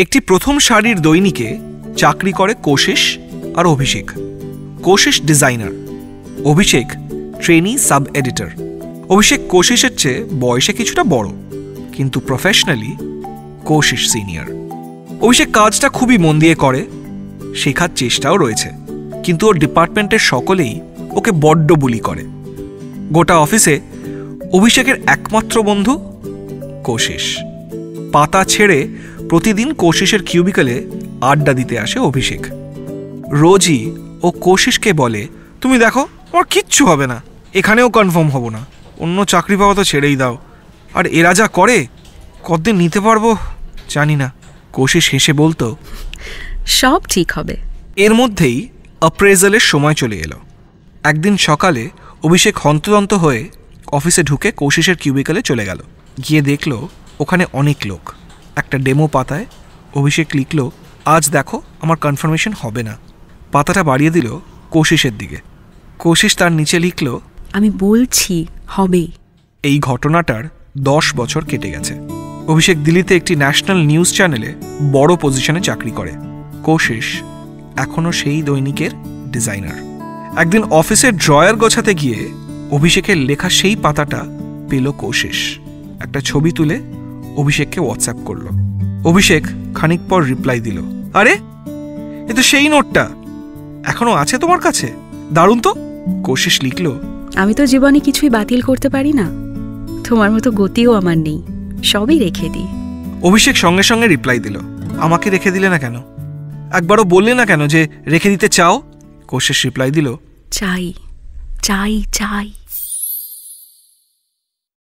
একটি প্রথম সারির দৈনিকে চাকরি করে কোশিশ আর অভিষেক। কোশিশ ডিজাইনার, অভিষেক ট্রেনি সাব এডিটর। অভিষেক কোশিশের চেয়ে বয়সে কিছুটা বড়, কিন্তু প্রফেশনালি কোশিশ সিনিয়র। অভিষেক কাজটা খুবই মন দিয়ে করে, শেখার চেষ্টাও রয়েছে, কিন্তু ওর ডিপার্টমেন্টের সকলেই ওকে বড্ড বুলি করে। গোটা অফিসে অভিষেকের একমাত্র বন্ধু কোশিশ। পাতা ছেড়ে প্রতিদিন কোশিশের কিউবিকলে আড্ডা দিতে আসে অভিষেক। রোজই ও কোশিশকে বলে, তুমি দেখো আমার কিচ্ছু হবে না, এখানেও কনফার্ম হব না, অন্য চাকরি পাওয়া তো ছেড়েই দাও, আর এরা যা করে কতদিন নিতে পারবো জানি না। কোশিশ হেসে বলতো, সব ঠিক হবে। এর মধ্যেই অ্যাপ্রেজালের সময় চলে এলো। একদিন সকালে অভিষেক হন্তদন্ত হয়ে অফিসে ঢুকে কোশিশের কিউবিকলে চলে গেল। গিয়ে দেখল ওখানে অনেক লোক। একটা ডেমো পাতায় অভিষেক লিখল, আজ দেখো আমার কনফার্মেশন হবে না। পাতাটা বাড়িয়ে দিল কোশিশের দিকে। কোশিশ তার নিচে লিখল, আমি বলছি হবে। এই ঘটনাটার 10 বছর কেটে গেছে। অভিষেক দিল্লিতে একটি ন্যাশনাল নিউজ চ্যানেলে বড় পজিশনে চাকরি করে। কোশিশ এখনও সেই দৈনিকের ডিজাইনার। একদিন অফিসের ড্রয়ার গোছাতে গিয়ে অভিষেকের লেখা সেই পাতাটা পেল কোশিশ। একটা ছবি তুলে অভিষেককে হোয়াটসঅ্যাপ করল। অভিষেক খানিক পর রিপ্লাই দিল, আরে এ তো সেই নোটটা, এখনো আছে তোমার কাছে, দারুণ তো। কোশিশ লিখল, আমি তো জীবনে কিছুই বাতিল করতে পারি না, তোমার মতো গতিও আমার নেই, সবই রেখে দিই। অভিষেক সঙ্গে সঙ্গে রিপ্লাই দিল, আমাকে রেখে দিলে না কেন? একবারও বললে না কেন যে রেখে দিতে চাও? কোশিশ রিপ্লাই দিল, চাই চাই চাই।